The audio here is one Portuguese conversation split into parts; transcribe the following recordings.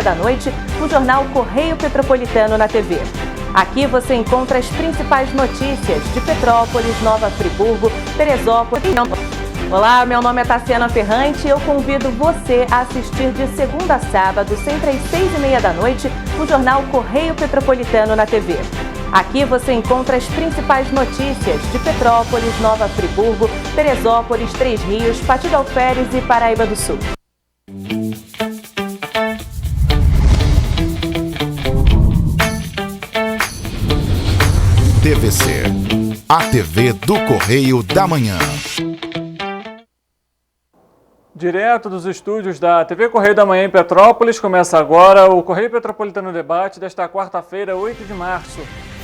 da noite, o jornal Correio Petropolitano na TV. Aqui você encontra as principais notícias de Petrópolis, Nova Friburgo, Teresópolis. Olá, meu nome é Tassiana Ferrante e eu convido você a assistir de segunda a sábado, sempre às 6h30 da noite, o jornal Correio Petropolitano na TV. Aqui você encontra as principais notícias de Petrópolis, Nova Friburgo, Teresópolis, Três Rios, Pati de Alferes e Paraíba do Sul. TVC, a TV do Correio da Manhã. Direto dos estúdios da TV Correio da Manhã em Petrópolis, começa agora o Correio Petropolitano Debate desta quarta-feira, 8 de março.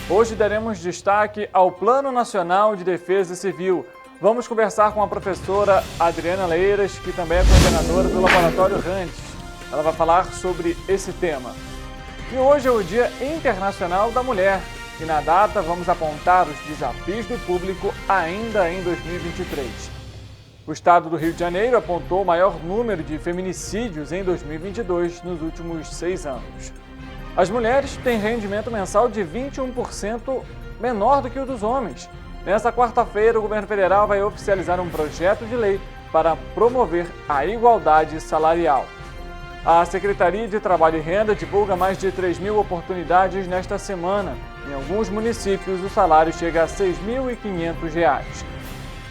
Hoje daremos destaque ao Plano Nacional de Defesa Civil. Vamos conversar com a professora Adriana Leiras, que também é coordenadora do Laboratório Randes. Ela vai falar sobre esse tema. E hoje é o Dia Internacional da Mulher. E na data vamos apontar os desafios do público ainda em 2023. O estado do Rio de Janeiro apontou o maior número de feminicídios em 2022 nos últimos 6 anos. As mulheres têm rendimento mensal de 21% menor do que o dos homens. Nesta quarta-feira, o governo federal vai oficializar um projeto de lei para promover a igualdade salarial. A Secretaria de Trabalho e Renda divulga mais de 3.000 oportunidades nesta semana. Em alguns municípios, o salário chega a R$ 6.500.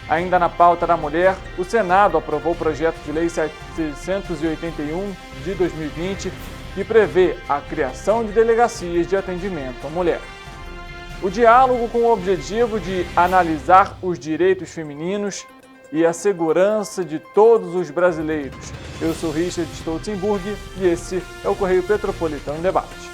Ainda na pauta da mulher, o Senado aprovou o projeto de lei 781 de 2020, que prevê a criação de delegacias de atendimento à mulher. O diálogo com o objetivo de analisar os direitos femininos e a segurança de todos os brasileiros. Eu sou Richard Stolzenburg e esse é o Correio Petropolitano Debate.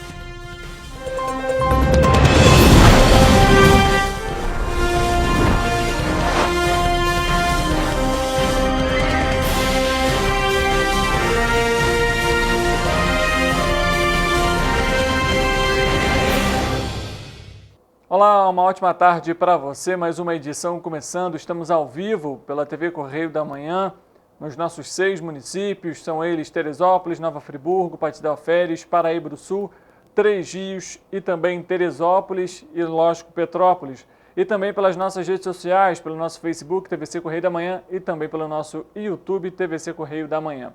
Olá, uma ótima tarde para você, mais uma edição começando, estamos ao vivo pela TV Correio da Manhã, nos nossos 6 municípios, são eles Teresópolis, Nova Friburgo, Pati de Alferes, Paraíba do Sul, Três Rios e também Teresópolis e, lógico, Petrópolis. E também pelas nossas redes sociais, pelo nosso Facebook, TVC Correio da Manhã e também pelo nosso YouTube, TVC Correio da Manhã.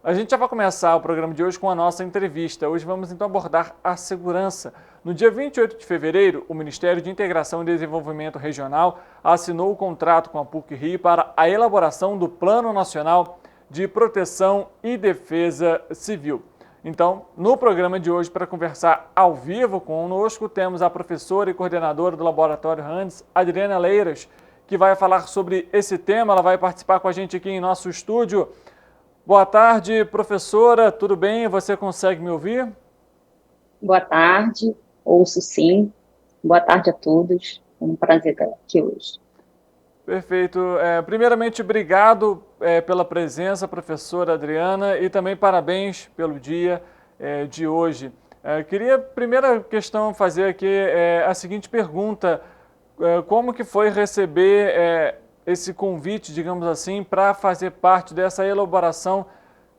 A gente já vai começar o programa de hoje com a nossa entrevista. Hoje vamos então abordar a segurança. No dia 28 de fevereiro, o Ministério de Integração e Desenvolvimento Regional assinou o contrato com a PUC-Rio para a elaboração do Plano Nacional de Proteção e Defesa Civil. Então, no programa de hoje, para conversar ao vivo conosco, temos a professora e coordenadora do Laboratório Randes, Adriana Leiras, que vai falar sobre esse tema. Ela vai participar com a gente aqui em nosso estúdio. Boa tarde, professora, tudo bem? Você consegue me ouvir? Boa tarde, ouço sim. Boa tarde a todos, é um prazer estar aqui hoje. Perfeito. Primeiramente, obrigado pela presença, professora Adriana, e também parabéns pelo dia de hoje. Queria, primeira questão, fazer aqui a seguinte pergunta. Como que foi receber esse convite, digamos assim, para fazer parte dessa elaboração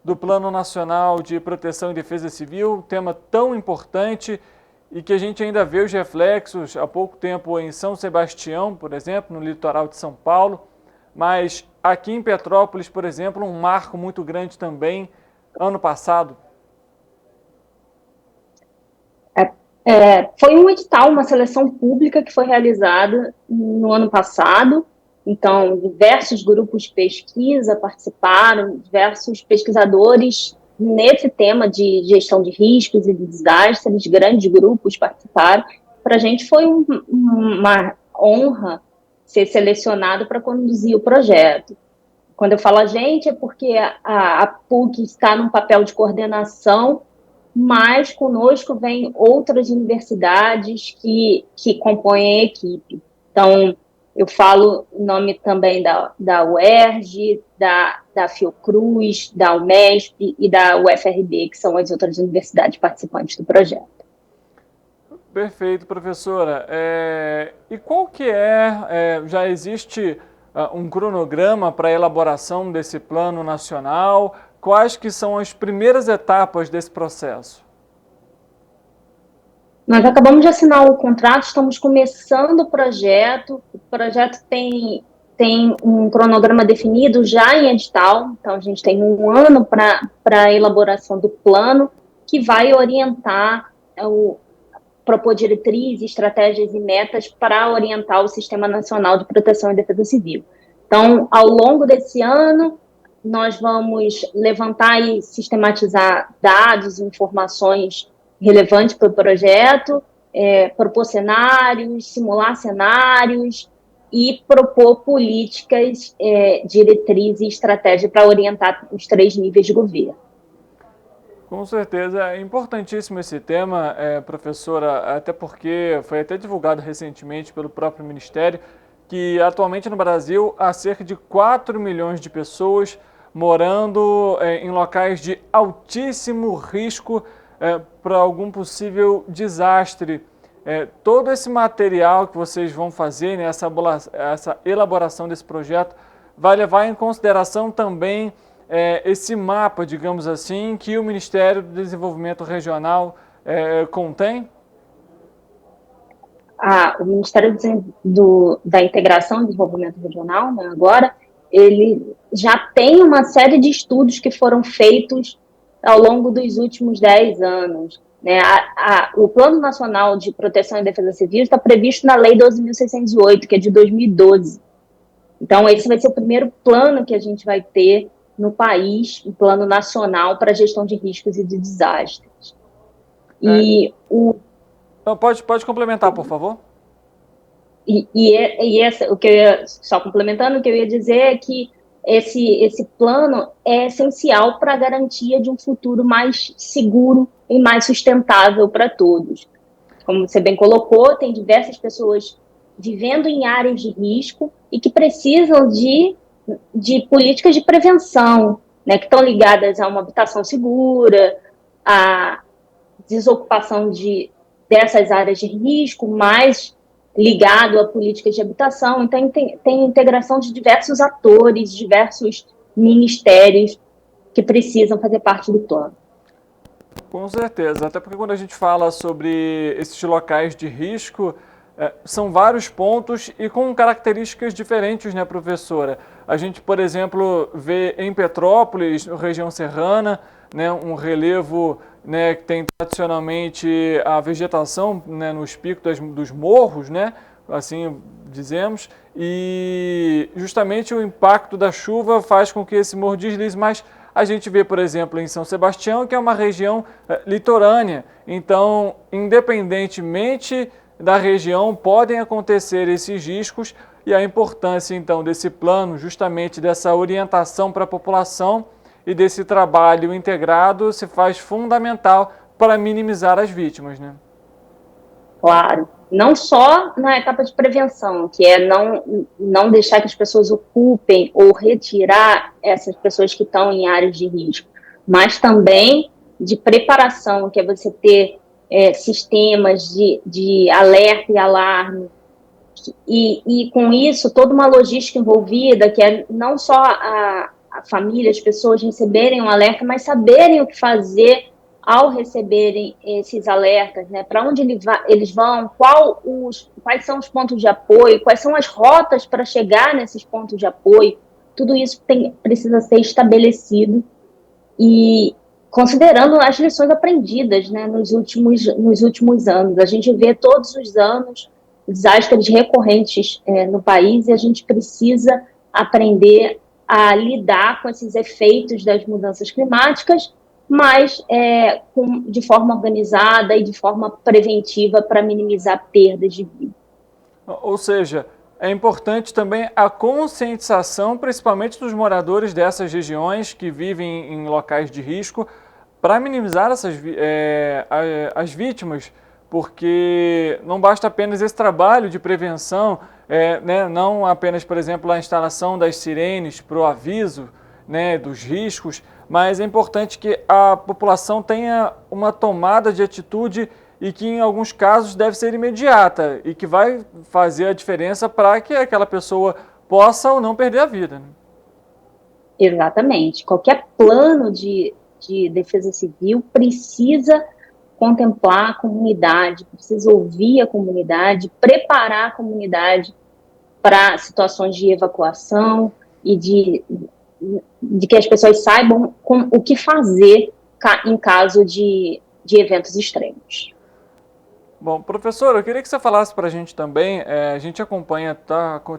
do Plano Nacional de Proteção e Defesa Civil, tema tão importante e que a gente ainda vê os reflexos há pouco tempo em São Sebastião, por exemplo, no litoral de São Paulo, mas aqui em Petrópolis, por exemplo, um marco muito grande também, ano passado. Foi um edital, uma seleção pública que foi realizada no ano passado. Então, diversos grupos de pesquisa participaram, diversos pesquisadores nesse tema de gestão de riscos e de desastres, grandes grupos participaram. Para a gente foi uma honra ser selecionado para conduzir o projeto. Quando eu falo a gente, é porque a PUC está num papel de coordenação, mas conosco vem outras universidades que compõem a equipe. Então, eu falo em nome também da UERJ, da Fiocruz, da Unesp e da UFRB, que são as outras universidades participantes do projeto. Perfeito, professora. E qual que já existe um cronograma para a elaboração desse plano nacional? quais que são as primeiras etapas desse processo? Nós acabamos de assinar o contrato, estamos começando o projeto. O projeto tem um cronograma definido já em edital, então a gente tem 1 ano para a elaboração do plano, que vai orientar, propor diretrizes, estratégias e metas para orientar o Sistema Nacional de Proteção e Defesa Civil. Então, ao longo desse ano, nós vamos levantar e sistematizar dados e informações relevantes para o projeto, propor cenários, simular cenários e propor políticas, diretrizes e estratégia para orientar os 3 níveis de governo. Com certeza, é importantíssimo esse tema, professora, até porque foi até divulgado recentemente pelo próprio Ministério que atualmente no Brasil há cerca de 4 milhões de pessoas morando em locais de altíssimo risco para algum possível desastre. Todo esse material que vocês vão fazer, né, essa elaboração desse projeto, vai levar em consideração também esse mapa, digamos assim, que o Ministério do Desenvolvimento Regional contém? O Ministério da Integração e Desenvolvimento Regional, né, agora, ele já tem uma série de estudos que foram feitos ao longo dos últimos 10 anos. Né? O Plano Nacional de Proteção e Defesa Civil está previsto na Lei 12.608, que é de 2012. Então, esse vai ser o primeiro plano que a gente vai ter no país, um plano nacional para gestão de riscos e de desastres. Pode complementar, por favor? O que eu ia, só complementando, o que eu ia dizer é que esse plano é essencial para a garantia de um futuro mais seguro e mais sustentável para todos. Como você bem colocou, tem diversas pessoas vivendo em áreas de risco e que precisam de políticas de prevenção, né, que estão ligadas a uma habitação segura, a desocupação dessas áreas de risco, mais ligado a políticas de habitação. Então, tem integração de diversos atores, diversos ministérios que precisam fazer parte do plano. Com certeza, até porque quando a gente fala sobre esses locais de risco, são vários pontos e com características diferentes, né, professora? A gente, por exemplo, vê em Petrópolis, região serrana, né, um relevo, né, que tem tradicionalmente a vegetação, né, nos picos dos morros, né, assim dizemos, e justamente o impacto da chuva faz com que esse morro deslize, mas a gente vê, por exemplo, em São Sebastião, que é uma região litorânea, então, independentemente da região, podem acontecer esses riscos e a importância, então, desse plano, justamente dessa orientação para a população e desse trabalho integrado se faz fundamental para minimizar as vítimas, né? Claro. Não só na etapa de prevenção, que é não deixar que as pessoas ocupem ou retirar essas pessoas que estão em áreas de risco, mas também de preparação, que é você ter sistemas de alerta e alarme, e com isso toda uma logística envolvida, que é não só a família, as pessoas receberem um alerta, mas saberem o que fazer ao receberem esses alertas, né? Para onde eles vão, quais são os pontos de apoio, quais são as rotas para chegar nesses pontos de apoio, tudo isso precisa ser estabelecido e considerando as lições aprendidas, né, nos últimos anos. A gente vê todos os anos desastres recorrentes no país e a gente precisa aprender a lidar com esses efeitos das mudanças climáticas, mas de forma organizada e de forma preventiva para minimizar perdas de vida. Ou seja, é importante também a conscientização, principalmente dos moradores dessas regiões que vivem em locais de risco, para minimizar as vítimas, porque não basta apenas esse trabalho de prevenção, né, não apenas, por exemplo, a instalação das sirenes para o aviso, né, dos riscos, mas é importante que a população tenha uma tomada de atitude e que em alguns casos deve ser imediata e que vai fazer a diferença para que aquela pessoa possa ou não perder a vida, né? Exatamente. Qualquer plano de defesa civil precisa contemplar a comunidade, precisa ouvir a comunidade, preparar a comunidade para situações de evacuação e de que as pessoas saibam o que fazer em caso de eventos extremos. Bom, professor, eu queria que você falasse para a gente também, a gente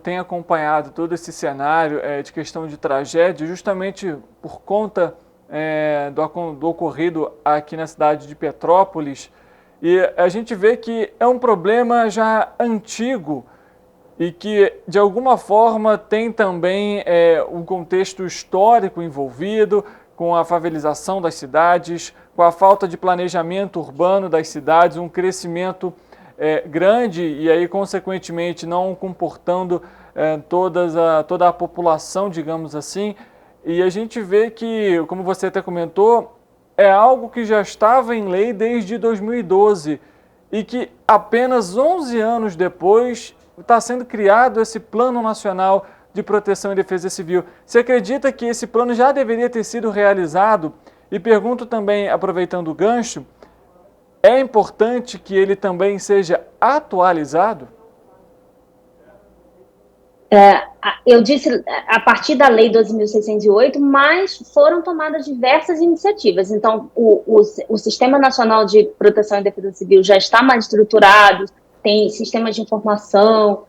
tem acompanhado todo esse cenário de questão de tragédia justamente por conta do ocorrido aqui na cidade de Petrópolis, e a gente vê que é um problema já antigo e que de alguma forma tem também um contexto histórico envolvido, com a favelização das cidades, com a falta de planejamento urbano das cidades, um crescimento grande e aí, consequentemente, não comportando toda a população, digamos assim. E a gente vê que, como você até comentou, é algo que já estava em lei desde 2012 e que apenas 11 anos depois está sendo criado esse Plano Nacional de Proteção e Defesa Civil. Você acredita que esse plano já deveria ter sido realizado? E pergunto também, aproveitando o gancho, é importante que ele também seja atualizado? Eu disse a partir da Lei 12.608, mas foram tomadas diversas iniciativas. Então, o Sistema Nacional de Proteção e Defesa Civil já está mais estruturado, tem sistemas de informação,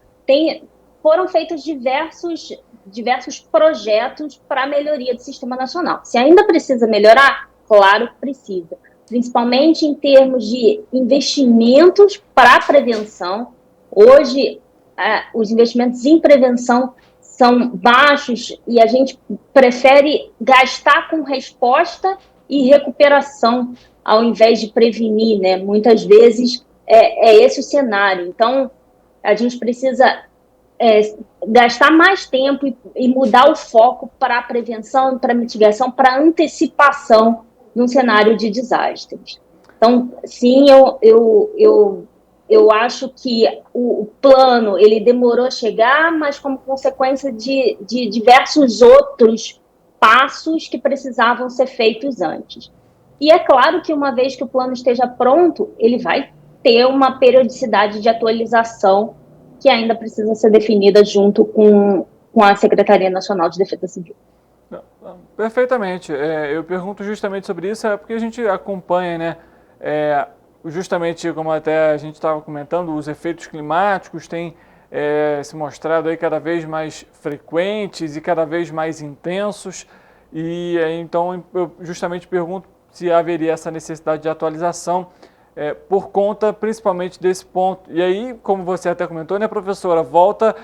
foram feitos diversos projetos para a melhoria do Sistema Nacional. Se ainda precisa melhorar, claro que precisa, principalmente em termos de investimentos para a prevenção. Hoje, os investimentos em prevenção são baixos e a gente prefere gastar com resposta e recuperação ao invés de prevenir, né? Muitas vezes é esse o cenário. Então, a gente precisa gastar mais tempo e mudar o foco para a prevenção, para a mitigação, para a antecipação num cenário de desastres. Então, sim, eu acho que o plano ele demorou a chegar, mas como consequência de diversos outros passos que precisavam ser feitos antes. E é claro que uma vez que o plano esteja pronto, ele vai ter uma periodicidade de atualização que ainda precisa ser definida junto com a Secretaria Nacional de Defesa Civil. Perfeitamente. Eu pergunto justamente sobre isso, porque a gente acompanha, né? Justamente como até a gente estava comentando, os efeitos climáticos têm se mostrado aí cada vez mais frequentes e cada vez mais intensos, e então eu justamente pergunto se haveria essa necessidade de atualização por conta principalmente desse ponto. E aí, como você até comentou, né, professora, volta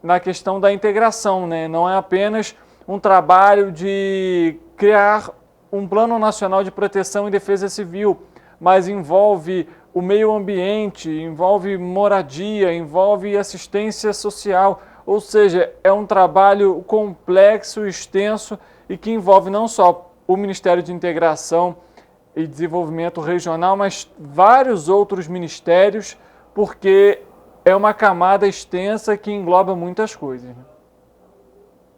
na questão da integração, né? Não é apenas um trabalho de criar um Plano Nacional de Proteção e Defesa Civil, mas envolve o meio ambiente, envolve moradia, envolve assistência social, ou seja, é um trabalho complexo, extenso e que envolve não só o Ministério de Integração e Desenvolvimento Regional, mas vários outros ministérios, porque é uma camada extensa que engloba muitas coisas.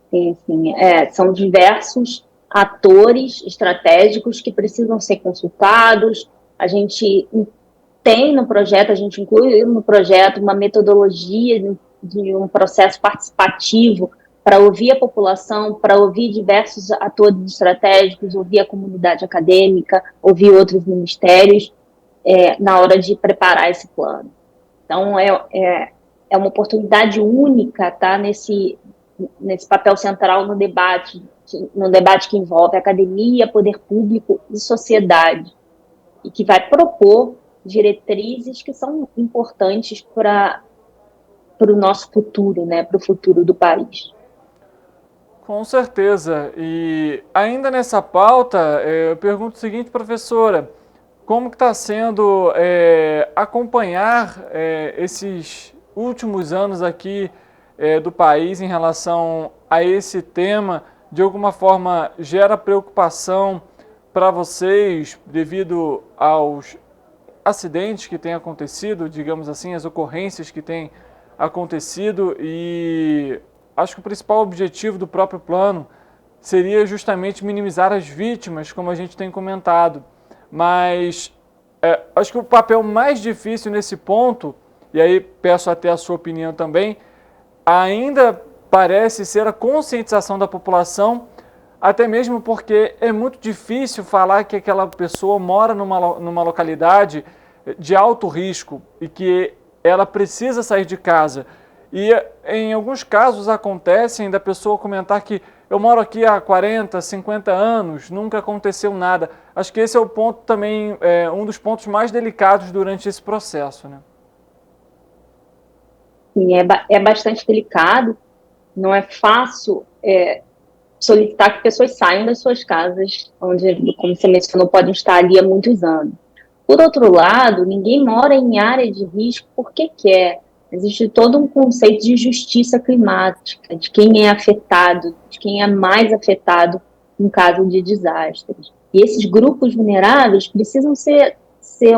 Sim, sim. São diversos atores estratégicos que precisam ser consultados. A gente tem no projeto, a gente inclui no projeto uma metodologia de um processo participativo para ouvir a população, para ouvir diversos atores estratégicos, ouvir a comunidade acadêmica, ouvir outros ministérios na hora de preparar esse plano. Então, é uma oportunidade única estar nesse papel central no debate que envolve academia, poder público e sociedade, e que vai propor diretrizes que são importantes para o nosso futuro, né, para o futuro do país. Com certeza. E ainda nessa pauta, eu pergunto o seguinte, professora, como que está sendo acompanhar esses últimos anos aqui do país em relação a esse tema? De alguma forma gera preocupação para vocês devido aos acidentes que têm acontecido, digamos assim, as ocorrências que têm acontecido, e acho que o principal objetivo do próprio plano seria justamente minimizar as vítimas, como a gente tem comentado. Mas acho que o papel mais difícil nesse ponto, e aí peço até a sua opinião também, ainda parece ser a conscientização da população, até mesmo porque é muito difícil falar que aquela pessoa mora numa localidade de alto risco e que ela precisa sair de casa. E em alguns casos acontece da pessoa comentar que eu moro aqui há 40, 50 anos, nunca aconteceu nada. Acho que esse é o ponto também, um dos pontos mais delicados durante esse processo, né? Sim, é bastante delicado, não é fácil solicitar que pessoas saiam das suas casas, onde, como você mencionou, podem estar ali há muitos anos. Por outro lado, ninguém mora em área de risco porque quer. Existe todo um conceito de justiça climática, de quem é afetado, de quem é mais afetado em caso de desastres. E esses grupos vulneráveis precisam ser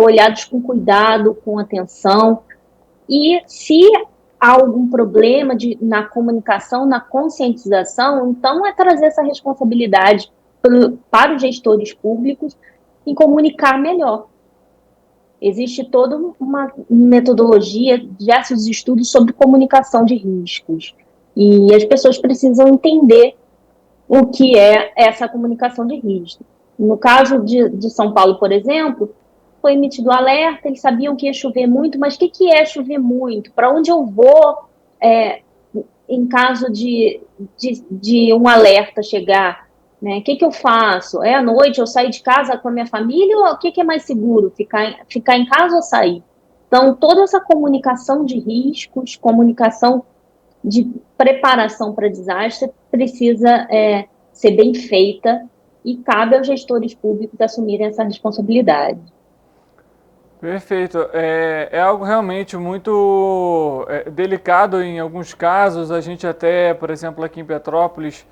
olhados com cuidado, com atenção. E se há algum problema na comunicação, na conscientização, então é trazer essa responsabilidade para os gestores públicos em comunicar melhor. Existe toda uma metodologia, diversos estudos sobre comunicação de riscos. E as pessoas precisam entender o que é essa comunicação de risco. No caso de São Paulo, por exemplo, foi emitido alerta, eles sabiam que ia chover muito, mas o que é chover muito? Para onde eu vou em caso de um alerta chegar? Né? O que eu faço? É à noite, eu saio de casa com a minha família ou o que é mais seguro? Ficar em casa ou sair? Então, toda essa comunicação de riscos, comunicação de preparação para desastre precisa ser bem feita e cabe aos gestores públicos assumirem essa responsabilidade. Perfeito. É algo realmente muito delicado em alguns casos. A gente até, por exemplo, aqui em Petrópolis,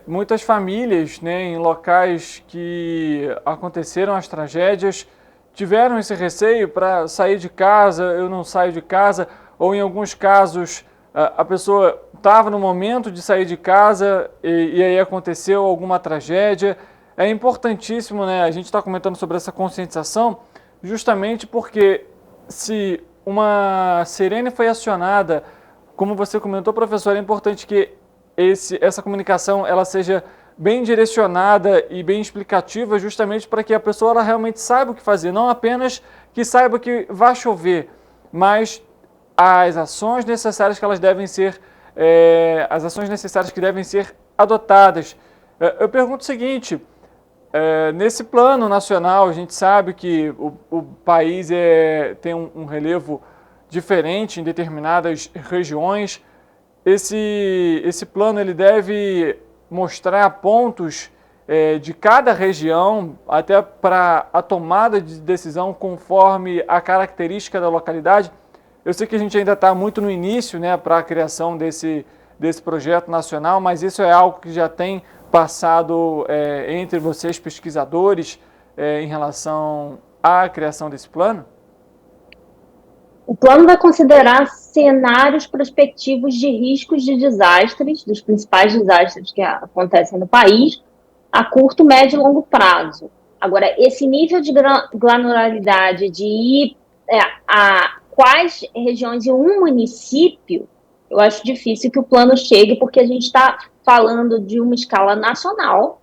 muitas famílias, né, em locais que aconteceram as tragédias, tiveram esse receio para sair de casa, eu não saio de casa, ou em alguns casos a pessoa estava no momento de sair de casa e aí aconteceu alguma tragédia. É importantíssimo, né, a gente está comentando sobre essa conscientização, justamente porque se uma sirene foi acionada, como você comentou, professor, é importante que essa comunicação ela seja bem direcionada e bem explicativa, justamente para que a pessoa ela realmente saiba o que fazer, não apenas que saiba que vai chover, mas as ações necessárias que elas devem ser, as ações necessárias que devem ser adotadas. Eu pergunto o seguinte: nesse plano nacional, a gente sabe que o país tem um relevo diferente em determinadas regiões. Esse plano ele deve mostrar pontos de cada região, até para a tomada de decisão conforme a característica da localidade. Eu sei que a gente ainda está muito no início, né, para a criação desse projeto nacional, mas isso é algo que já tem passado entre vocês, pesquisadores, em relação à criação desse plano? O plano vai considerar cenários prospectivos de riscos de desastres, dos principais desastres que acontecem no país, a curto, médio e longo prazo. Agora, esse nível de granularidade de ir a quais regiões em um município, eu acho difícil que o plano chegue, porque a gente está falando de uma escala nacional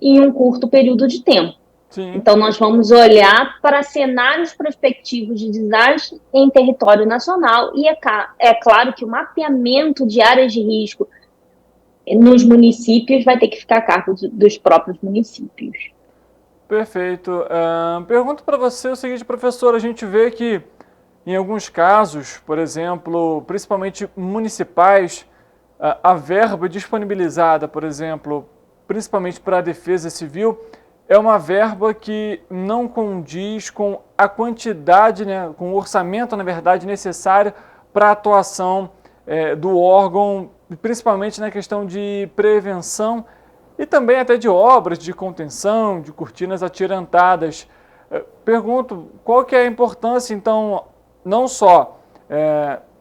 em um curto período de tempo. Sim. Então, nós vamos olhar para cenários prospectivos de desastre em território nacional e é claro que o mapeamento de áreas de risco nos municípios vai ter que ficar a cargo dos próprios municípios. Perfeito. Pergunto para você o seguinte, professor, a gente vê que em alguns casos, por exemplo, principalmente municipais, a verba disponibilizada, por exemplo, principalmente para a defesa civil, é uma verba que não condiz com a quantidade, né, com o orçamento, na verdade, necessário para a atuação do órgão, principalmente na questão de prevenção e também até de obras de contenção, de cortinas atirantadas. Pergunto, qual que é a importância, então, não só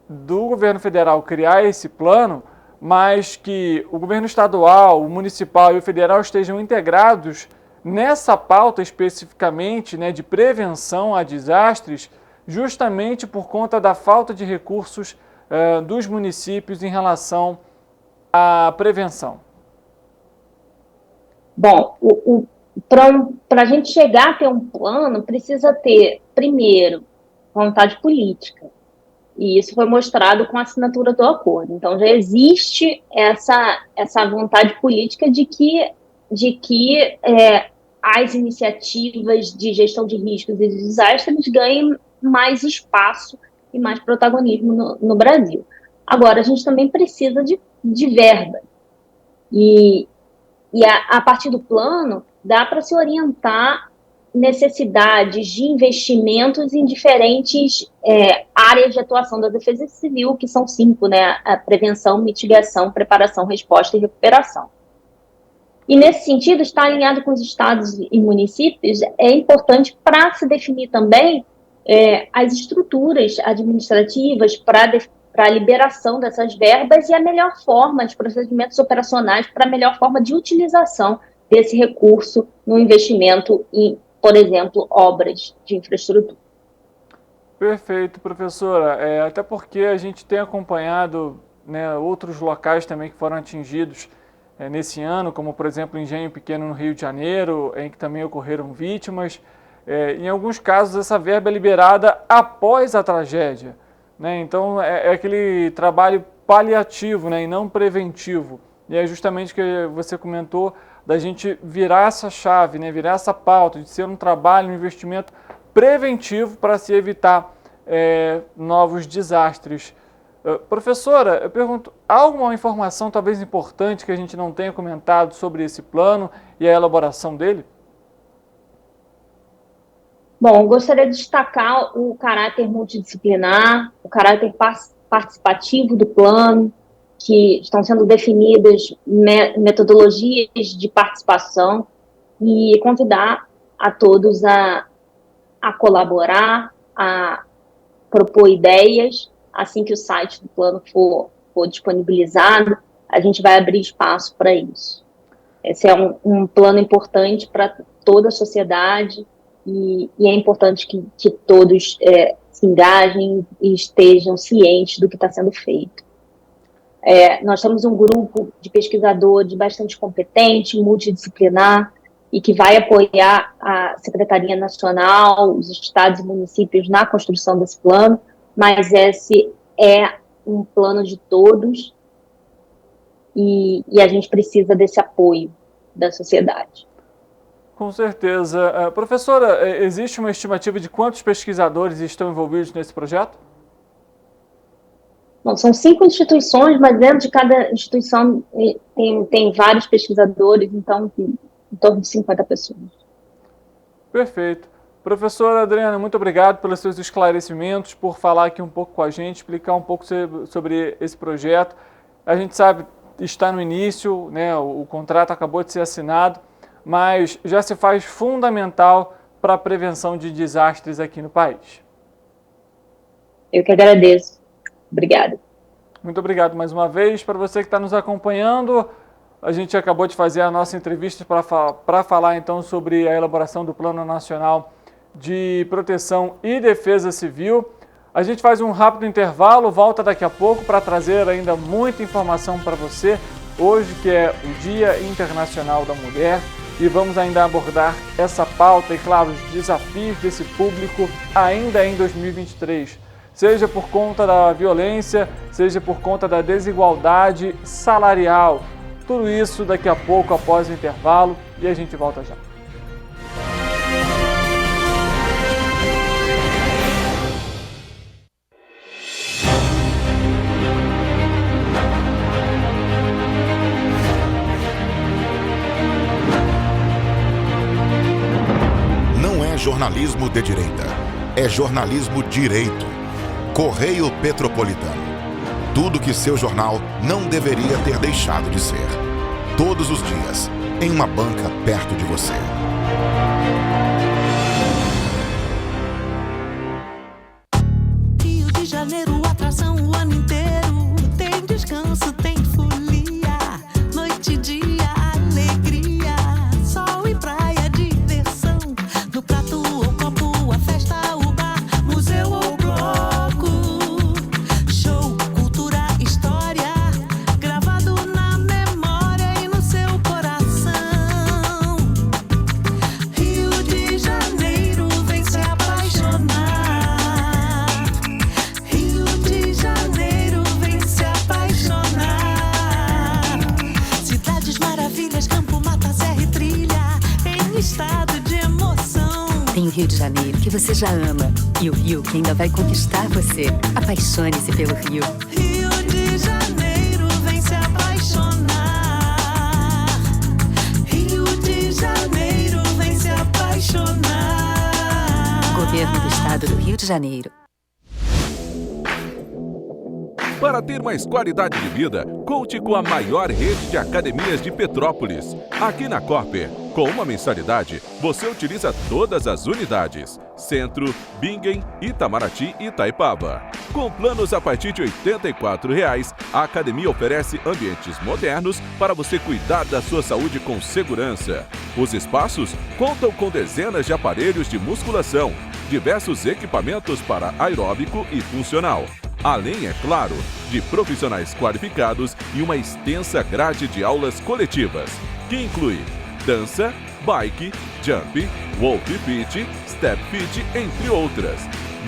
do governo federal criar esse plano, mas que o governo estadual, o municipal e o federal estejam integrados nessa pauta especificamente, né, de prevenção a desastres, justamente por conta da falta de recursos dos municípios em relação à prevenção? Bom, para a gente chegar a ter um plano, precisa ter, primeiro, vontade política. E isso foi mostrado com a assinatura do acordo. Então, já existe essa vontade política de que as iniciativas de gestão de riscos e de desastres ganhem mais espaço e mais protagonismo no Brasil. Agora, a gente também precisa de verba. E a partir do plano, dá para se orientar necessidades de investimentos em diferentes áreas de atuação da Defesa Civil, que são 5, né? A prevenção, mitigação, preparação, resposta e recuperação. E, nesse sentido, estar alinhado com os estados e municípios é importante para se definir também as estruturas administrativas para a liberação dessas verbas e a melhor forma, de procedimentos operacionais para a melhor forma de utilização desse recurso no investimento em, por exemplo, obras de infraestrutura. Perfeito, professora. Até porque a gente tem acompanhado, né, outros locais também que foram atingidos nesse ano, como, por exemplo, o Engenho Pequeno no Rio de Janeiro, em que também ocorreram vítimas. Em alguns casos, essa verba é liberada após a tragédia, né? Então, é aquele trabalho paliativo, né, e não preventivo. E é justamente o que você comentou, da gente virar essa chave, né, virar essa pauta, de ser um trabalho, um investimento preventivo para se evitar novos desastres. Professora, eu pergunto, há alguma informação talvez importante que a gente não tenha comentado sobre esse plano e a elaboração dele? Bom, gostaria de destacar o caráter multidisciplinar, o caráter participativo do plano, que estão sendo definidas metodologias de participação e convidar a todos a colaborar, a propor ideias. Assim que o site do plano for disponibilizado, a gente vai abrir espaço para isso. Esse é um plano importante para toda a sociedade e é importante que todos se engajem e estejam cientes do que está sendo feito. Nós temos um grupo de pesquisadores bastante competente, multidisciplinar, e que vai apoiar a Secretaria Nacional, os estados e municípios na construção desse plano, mas esse é um plano de todos e a gente precisa desse apoio da sociedade. Com certeza. Professora, existe uma estimativa de quantos pesquisadores estão envolvidos nesse projeto? Bom, são 5 instituições, mas dentro de cada instituição tem vários pesquisadores, então em torno de 50 pessoas. Perfeito. Professora Adriana, muito obrigado pelos seus esclarecimentos, por falar aqui um pouco com a gente, explicar um pouco sobre esse projeto. A gente sabe, está no início, né, o contrato acabou de ser assinado, mas já se faz fundamental para a prevenção de desastres aqui no país. Eu que agradeço. Obrigada. Muito obrigado mais uma vez. Para você que está nos acompanhando, a gente acabou de fazer a nossa entrevista para falar então sobre a elaboração do Plano Nacional de Proteção e Defesa Civil. A gente faz um rápido intervalo, volta daqui a pouco para trazer ainda muita informação para você, hoje que é o Dia Internacional da Mulher, e vamos ainda abordar essa pauta e, claro, os desafios desse público ainda em 2023, seja por conta da violência, seja por conta da desigualdade salarial. Tudo isso daqui a pouco, após o intervalo, e a gente volta já. Jornalismo de direita. É jornalismo direito. Correio Petropolitano. Tudo que seu jornal não deveria ter deixado de ser. Todos os dias, em uma banca perto de você. Rio de Janeiro, atração o ano inteiro. Tem descanso, tem folia. Rio de Janeiro que você já ama e o Rio que ainda vai conquistar você. Apaixone-se pelo Rio. Rio de Janeiro, vem se apaixonar. Rio de Janeiro, vem se apaixonar. Governo do Estado do Rio de Janeiro. Para ter mais qualidade de vida, conte com a maior rede de academias de Petrópolis. Aqui na Corper, com uma mensalidade, você utiliza todas as unidades: Centro, Bingen, Itamaraty e Itaipava. Com planos a partir de R$ 84,00, a academia oferece ambientes modernos para você cuidar da sua saúde com segurança. Os espaços contam com dezenas de aparelhos de musculação, diversos equipamentos para aeróbico e funcional. Além, é claro, de profissionais qualificados e uma extensa grade de aulas coletivas, que inclui dança, bike, jump, wolf fit, step fit, entre outras.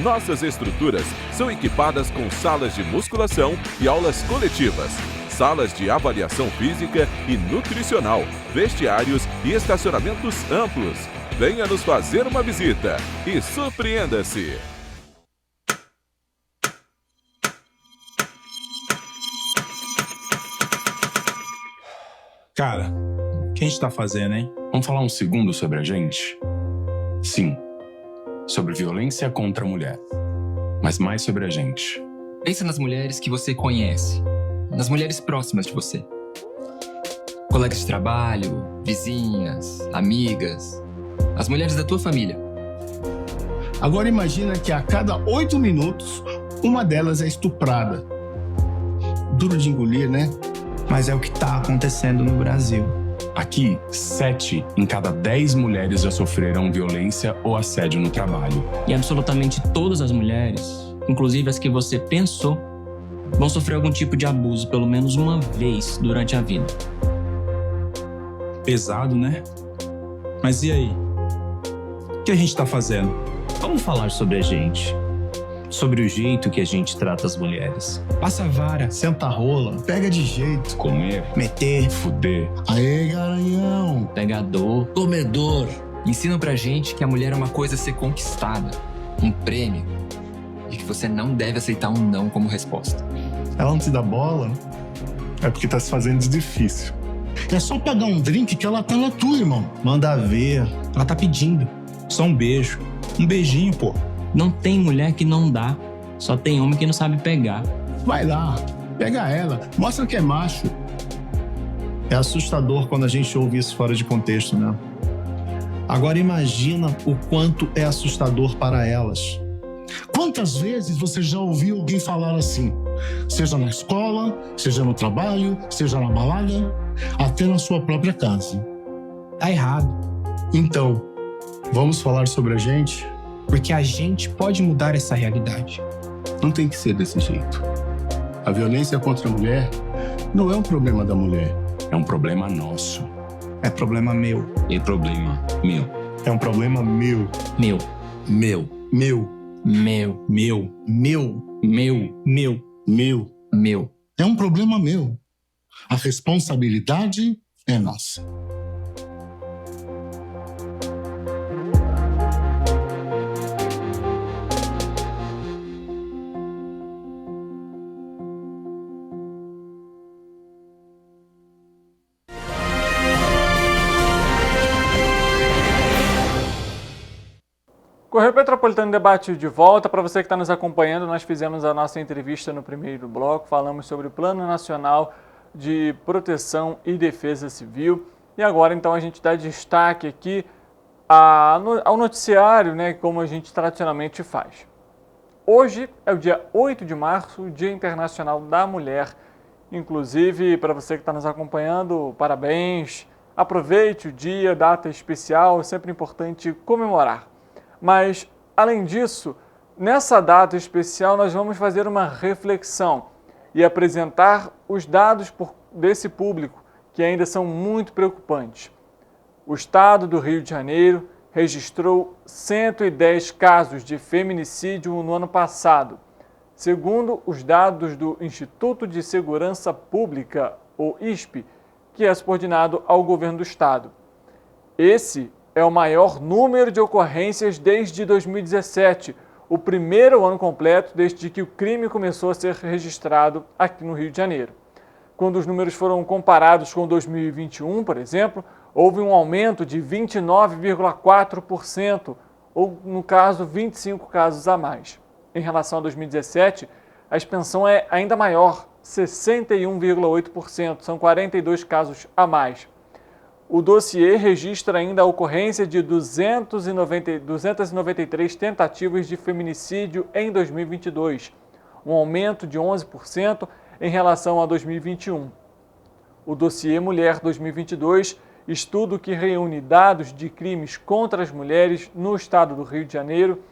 Nossas estruturas são equipadas com salas de musculação e aulas coletivas, salas de avaliação física e nutricional, vestiários e estacionamentos amplos. Venha nos fazer uma visita e surpreenda-se! Cara, o que a gente tá fazendo, hein? Vamos falar um segundo sobre a gente? Sim, sobre violência contra a mulher, mas mais sobre a gente. Pensa nas mulheres que você conhece, nas mulheres próximas de você. Colegas de trabalho, vizinhas, amigas, as mulheres da tua família. Agora imagina que a cada 8 minutos, uma delas é estuprada. Duro de engolir, né? Mas é o que está acontecendo no Brasil. Aqui, 7 em cada 10 mulheres já sofreram violência ou assédio no trabalho. E absolutamente todas as mulheres, inclusive as que você pensou, vão sofrer algum tipo de abuso pelo menos uma vez durante a vida. Pesado, né? Mas e aí? O que a gente tá fazendo? Vamos falar sobre a gente. Sobre o jeito que a gente trata as mulheres. Passa a vara, senta a rola, pega de jeito. Comer, meter, fuder. Aê, garanhão. Pegador, comedor. Ensinam pra gente que a mulher é uma coisa a ser conquistada, um prêmio, e que você não deve aceitar um não como resposta. Ela não te dá bola, é porque tá se fazendo de difícil. É só pagar um drink que ela tá na tua, irmão. Manda ver. Ela tá pedindo. Só um beijo. Um beijinho, pô. não tem mulher que não dá, só tem homem que não sabe pegar. Vai lá, pega ela, mostra que é macho. É assustador quando a gente ouve isso fora de contexto, né? Agora imagina o quanto é assustador para elas. Quantas vezes você já ouviu alguém falar assim? Seja na escola, seja no trabalho, seja na balada, até na sua própria casa. Tá errado. Então, vamos falar sobre a gente? Porque a gente pode mudar essa realidade. Não tem que ser desse jeito. A violência contra a mulher não é um problema da mulher. É um problema nosso. É problema meu. É problema meu. É um problema meu. Meu. Meu. Meu. Meu. Meu. Meu. Meu. Meu. Meu. Meu. É um problema meu. A responsabilidade é nossa. Correio Petropolitano Debate de volta. Para você que está nos acompanhando, nós fizemos a nossa entrevista no primeiro bloco, falamos sobre o Plano Nacional de Proteção e Defesa Civil. E agora, então, a gente dá destaque aqui ao noticiário, né, como a gente tradicionalmente faz. Hoje é o dia 8 de março, Dia Internacional da Mulher. Inclusive, para você que está nos acompanhando, parabéns. Aproveite o dia, data especial, é sempre importante comemorar. Mas, além disso, nessa data especial nós vamos fazer uma reflexão e apresentar os dados desse público que ainda são muito preocupantes. O estado do Rio de Janeiro registrou 110 casos de feminicídio no ano passado, segundo os dados do Instituto de Segurança Pública, o ISP, que é subordinado ao governo do estado. Esse é o maior número de ocorrências desde 2017, o primeiro ano completo desde que o crime começou a ser registrado aqui no Rio de Janeiro. Quando os números foram comparados com 2021, por exemplo, houve um aumento de 29,4%, ou, no caso, 25 casos a mais. Em relação a 2017, a expansão é ainda maior, 61,8%, são 42 casos a mais. O dossiê registra ainda a ocorrência de 293 tentativas de feminicídio em 2022, um aumento de 11% em relação a 2021. O dossiê Mulher 2022, estudo que reúne dados de crimes contra as mulheres no estado do Rio de Janeiro,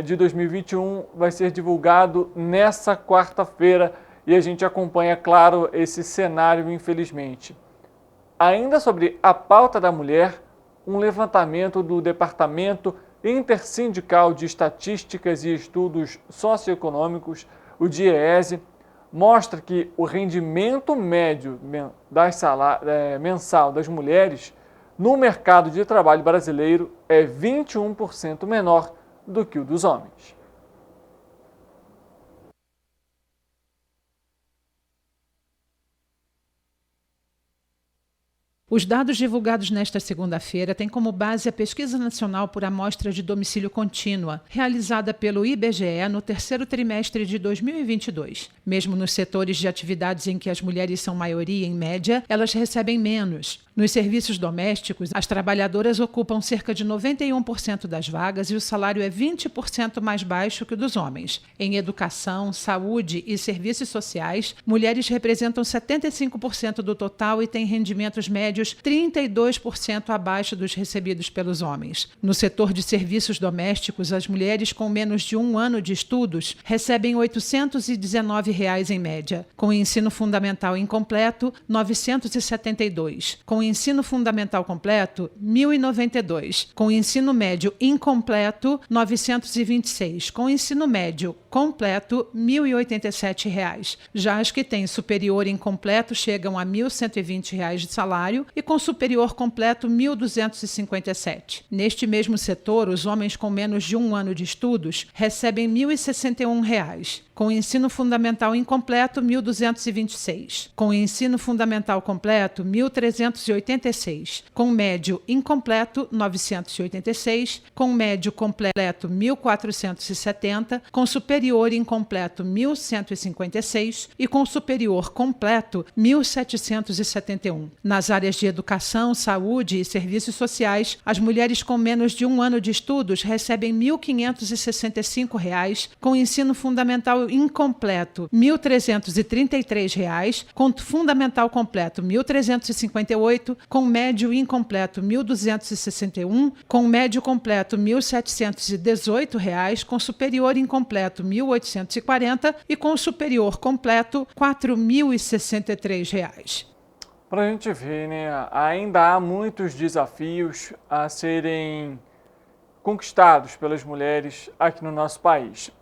de 2021, vai ser divulgado nessa quarta-feira e a gente acompanha, claro, esse cenário, infelizmente. Ainda sobre a pauta da mulher, um levantamento do Departamento Intersindical de Estatísticas e Estudos Socioeconômicos, o DIEESE, mostra que o rendimento médio mensal das mulheres no mercado de trabalho brasileiro é 21% menor do que o dos homens. Os dados divulgados nesta segunda-feira têm como base a Pesquisa Nacional por Amostra de Domicílio Contínua, realizada pelo IBGE no terceiro trimestre de 2022. Mesmo nos setores de atividades em que as mulheres são maioria, em média, elas recebem menos. Nos serviços domésticos, as trabalhadoras ocupam cerca de 91% das vagas e o salário é 20% mais baixo que o dos homens. Em educação, saúde e serviços sociais, mulheres representam 75% do total e têm rendimentos médios 32% abaixo dos recebidos pelos homens. No setor de serviços domésticos, as mulheres com menos de 1 ano de estudos recebem R$ 819 em média. Com o ensino fundamental incompleto, R$ 972. Com o ensino fundamental completo, R$ 1.092. Com o ensino médio incompleto, R$ 926. Com o ensino médio completo, R$ 1.087. Já as que têm superior incompleto chegam a R$ 1.120 de salário e com superior completo, R$ 1.257. Neste mesmo setor, os homens com menos de 1 ano de estudos recebem R$ 1.061. Com o ensino fundamental incompleto, R$ 1.226. Com o ensino fundamental completo, R$ 1.386. Com médio incompleto, R$ 986. Com médio completo, R$ 1.470. Com superior incompleto, R$ 1.156. E com superior completo, R$ 1.771. Nas áreas de educação, saúde e serviços sociais, as mulheres com menos de 1 ano de estudos recebem R$ 1.565. Com ensino fundamental incompleto, R$ 1.333, com fundamental completo, R$ 1.358, com médio incompleto, R$ 1.261, com médio completo, R$ 1.718, com superior incompleto, R$ 1.840 e com superior completo, R$ 4.063. Para a gente ver, né, ainda há muitos desafios a serem conquistados pelas mulheres aqui no nosso país.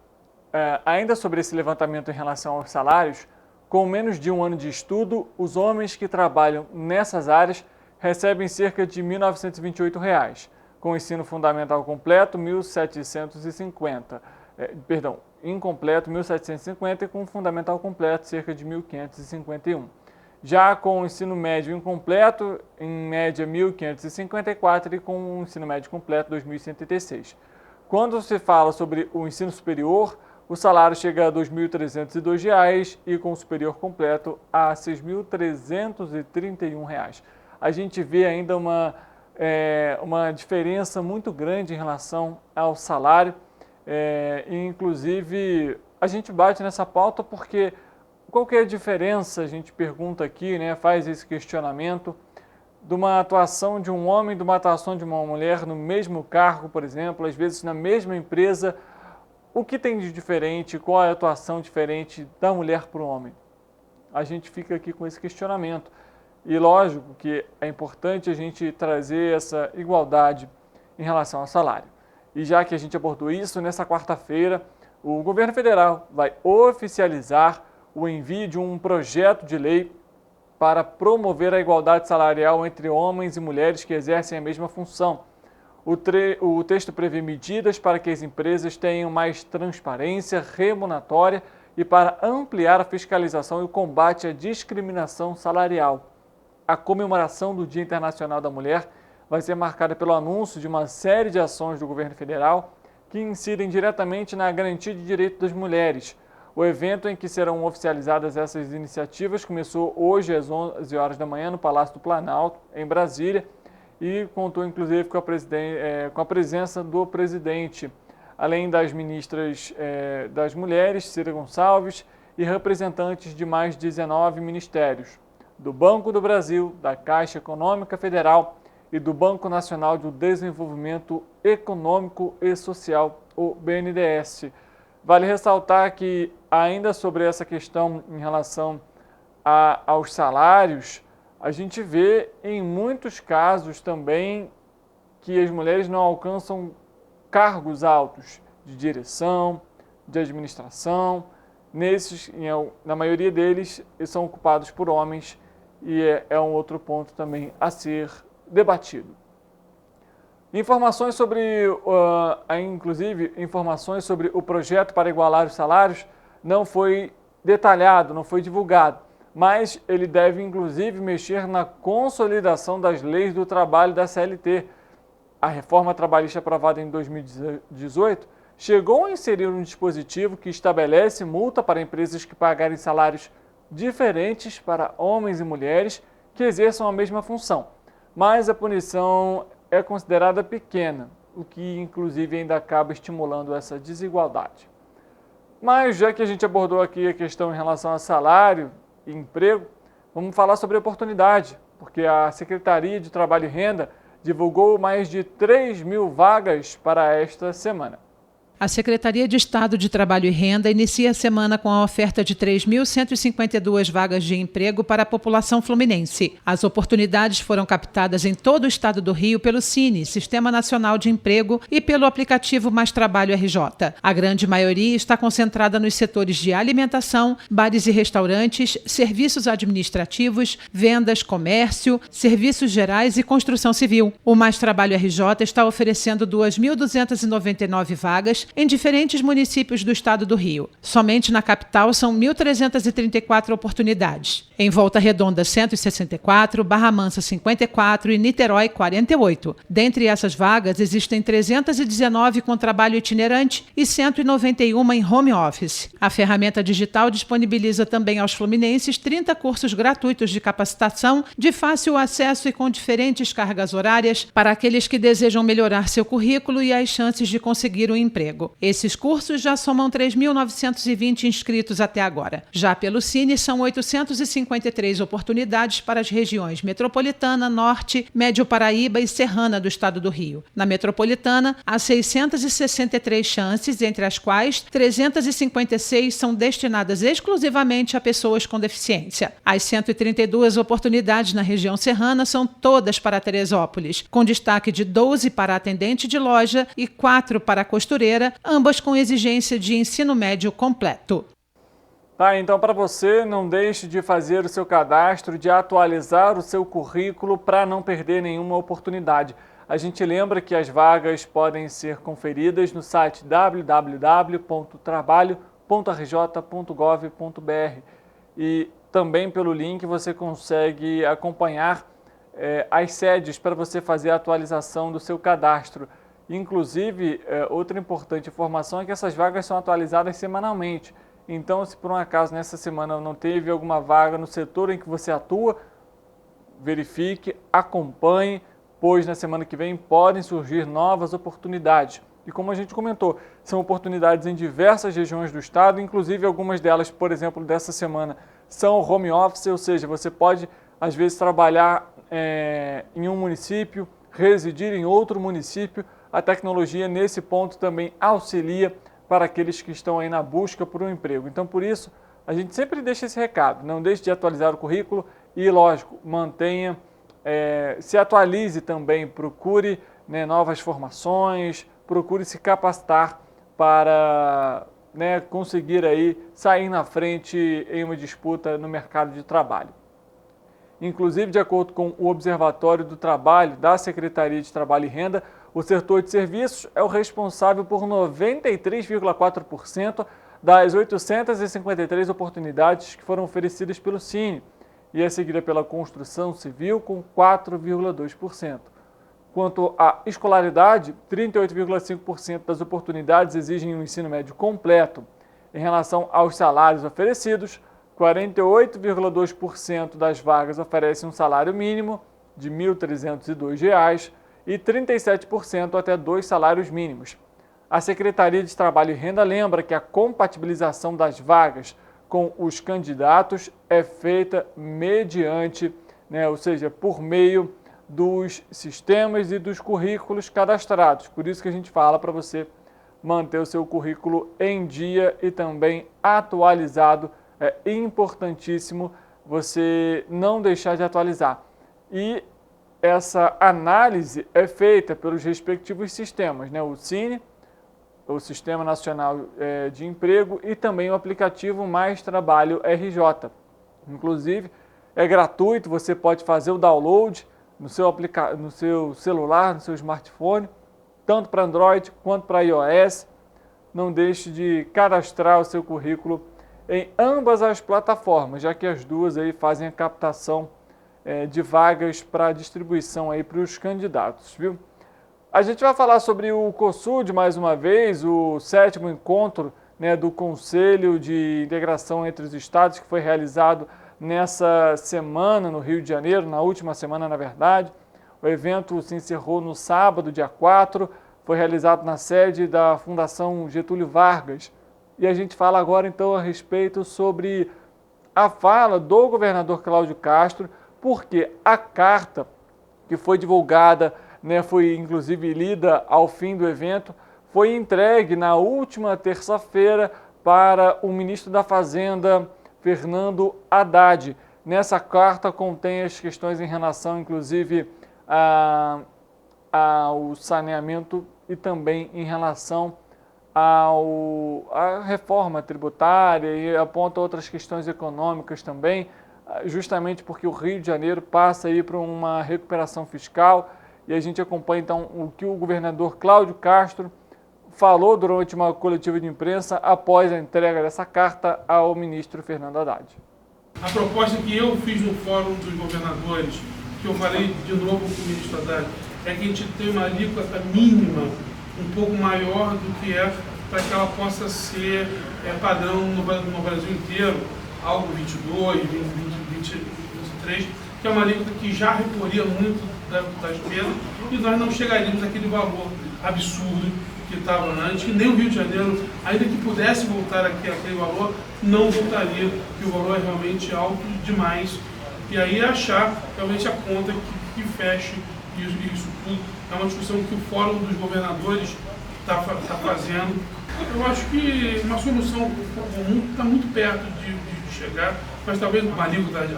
Ainda sobre esse levantamento em relação aos salários, com menos de 1 ano de estudo, os homens que trabalham nessas áreas recebem cerca de R$ 1.928, com ensino fundamental completo, R$ 1.750. Incompleto, R$ 1.750 e com fundamental completo, cerca de R$ 1.551. Já com o ensino médio incompleto, em média, R$ 1.554 e com o ensino médio completo, R$ 2.186. Quando se fala sobre o ensino superior, o salário chega a R$ 2.302 e com o superior completo a R$ 6.331. A gente vê ainda uma diferença muito grande em relação ao salário. Inclusive, a gente bate nessa pauta porque qual que é a diferença, a gente pergunta aqui, né, faz esse questionamento, de uma atuação de um homem, de uma atuação de uma mulher no mesmo cargo, por exemplo, às vezes na mesma empresa. O que tem de diferente? Qual é a atuação diferente da mulher para o homem? A gente fica aqui com esse questionamento. E lógico que é importante a gente trazer essa igualdade em relação ao salário. E já que a gente abordou isso, nessa quarta-feira, o governo federal vai oficializar o envio de um projeto de lei para promover a igualdade salarial entre homens e mulheres que exercem a mesma função. O texto prevê medidas para que as empresas tenham mais transparência remuneratória e para ampliar a fiscalização e o combate à discriminação salarial. A comemoração do Dia Internacional da Mulher vai ser marcada pelo anúncio de uma série de ações do governo federal que incidem diretamente na garantia de direitos das mulheres. O evento em que serão oficializadas essas iniciativas começou hoje às 11 horas da manhã no Palácio do Planalto, em Brasília, e contou inclusive com a presença do presidente, além das ministras das Mulheres, Cira Gonçalves, e representantes de mais 19 ministérios, do Banco do Brasil, da Caixa Econômica Federal e do Banco Nacional de Desenvolvimento Econômico e Social, o BNDES. Vale ressaltar que, ainda sobre essa questão em relação aos salários, a gente vê em muitos casos também que as mulheres não alcançam cargos altos de direção, de administração. Na maioria deles, são ocupados por homens e é um outro ponto também a ser debatido. Informações sobre, inclusive, informações sobre o projeto para igualar os salários não foi detalhado, não foi divulgado, mas ele deve, inclusive, mexer na consolidação das leis do trabalho da CLT. A reforma trabalhista aprovada em 2018 chegou a inserir um dispositivo que estabelece multa para empresas que pagarem salários diferentes para homens e mulheres que exerçam a mesma função, mas a punição é considerada pequena, o que inclusive ainda acaba estimulando essa desigualdade. Mas já que a gente abordou aqui a questão em relação a salário e emprego, vamos falar sobre oportunidade, porque a Secretaria de Trabalho e Renda divulgou mais de 3.000 vagas para esta semana. A Secretaria de Estado de Trabalho e Renda inicia a semana com a oferta de 3.152 vagas de emprego para a população fluminense. As oportunidades foram captadas em todo o estado do Rio pelo Cine, Sistema Nacional de Emprego, e pelo aplicativo Mais Trabalho RJ. A grande maioria está concentrada nos setores de alimentação, bares e restaurantes, serviços administrativos, vendas, comércio, serviços gerais e construção civil. O Mais Trabalho RJ está oferecendo 2.299 vagas em diferentes municípios do estado do Rio. Somente na capital são 1.334 oportunidades. Em Volta Redonda, 164, Barra Mansa, 54 e Niterói, 48. Dentre essas vagas, existem 319 com trabalho itinerante e 191 em home office. A ferramenta digital disponibiliza também aos fluminenses 30 cursos gratuitos de capacitação de fácil acesso e com diferentes cargas horárias para aqueles que desejam melhorar seu currículo e as chances de conseguir um emprego. Esses cursos já somam 3.920 inscritos até agora. Já pelo Cine, são 853 oportunidades para as regiões Metropolitana, Norte, Médio Paraíba e Serrana do estado do Rio. Na Metropolitana, há 663 chances, entre as quais 356 são destinadas exclusivamente a pessoas com deficiência. As 132 oportunidades na região serrana são todas para Teresópolis, com destaque de 12 para atendente de loja e 4 para costureira, ambas com exigência de ensino médio completo. Tá, então para você, não deixe de fazer o seu cadastro, de atualizar o seu currículo para não perder nenhuma oportunidade. A gente lembra que as vagas podem ser conferidas no site www.trabalho.rj.gov.br e também pelo link você consegue acompanhar as sedes para você fazer a atualização do seu cadastro. Inclusive, outra importante informação é que essas vagas são atualizadas semanalmente. Então, se por um acaso nessa semana não teve alguma vaga no setor em que você atua, verifique, acompanhe, pois na semana que vem podem surgir novas oportunidades. E como a gente comentou, são oportunidades em diversas regiões do estado, inclusive algumas delas, por exemplo, dessa semana, são home office, ou seja, você pode, às vezes, trabalhar em um município, residir em outro município. A tecnologia, nesse ponto, também auxilia para aqueles que estão aí na busca por um emprego. Então, por isso, a gente sempre deixa esse recado. Não deixe de atualizar o currículo e, lógico, mantenha, se atualize também, procure novas formações, procure se capacitar para conseguir aí sair na frente em uma disputa no mercado de trabalho. Inclusive, de acordo com o Observatório do Trabalho da Secretaria de Trabalho e Renda, O setor de serviços é o responsável por 93,4% das 853 oportunidades que foram oferecidas pelo Cine, e é seguida pela construção civil com 4,2%. Quanto à escolaridade, 38,5% das oportunidades exigem um ensino médio completo. Em relação aos salários oferecidos, 48,2% das vagas oferecem um salário mínimo de R$ 1.302 e 37% até 2 salários mínimos. A Secretaria de Trabalho e Renda lembra que a compatibilização das vagas com os candidatos é feita mediante, ou seja, por meio dos sistemas e dos currículos cadastrados. Por isso que a gente fala para você manter o seu currículo em dia e também atualizado. É importantíssimo você não deixar de atualizar. E essa análise é feita pelos respectivos sistemas, o Cine, o Sistema Nacional de Emprego, e também o aplicativo Mais Trabalho RJ. Inclusive, é gratuito, você pode fazer o download no seu celular, no seu smartphone, tanto para Android quanto para iOS. Não deixe de cadastrar o seu currículo em ambas as plataformas, já que as duas aí fazem a captação de vagas para distribuição aí para os candidatos, viu? A gente vai falar sobre o COSUD mais uma vez, o 7º encontro do Conselho de Integração entre os Estados, que foi realizado nessa semana no Rio de Janeiro, na última semana, na verdade. O evento se encerrou no sábado, dia 4, foi realizado na sede da Fundação Getúlio Vargas. E a gente fala agora, então, a respeito sobre a fala do governador Cláudio Castro, porque a carta que foi divulgada, foi inclusive lida ao fim do evento, foi entregue na última terça-feira para o ministro da Fazenda, Fernando Haddad. Nessa carta contém as questões em relação, inclusive, ao saneamento e também em relação à reforma tributária, e aponta outras questões econômicas também, justamente porque o Rio de Janeiro passa aí por uma recuperação fiscal, e a gente acompanha então o que o governador Cláudio Castro falou durante uma coletiva de imprensa após a entrega dessa carta ao ministro Fernando Haddad. A proposta que eu fiz no Fórum dos Governadores, que eu falei de novo com o ministro Haddad, é que a gente tem uma alíquota mínima um pouco maior do que para que ela possa ser padrão no Brasil inteiro, algo 22, 23, que é uma alíquota que já recolhia muito das perdas, e nós não chegaríamos àquele valor absurdo que estava antes, que nem o Rio de Janeiro, ainda que pudesse voltar àquele valor, não voltaria, porque o valor é realmente alto demais. E aí achar realmente a conta que feche isso tudo. É uma discussão que o Fórum dos Governadores está fazendo. Eu acho que uma solução comum está muito perto de chegar, mas talvez uma alíquota de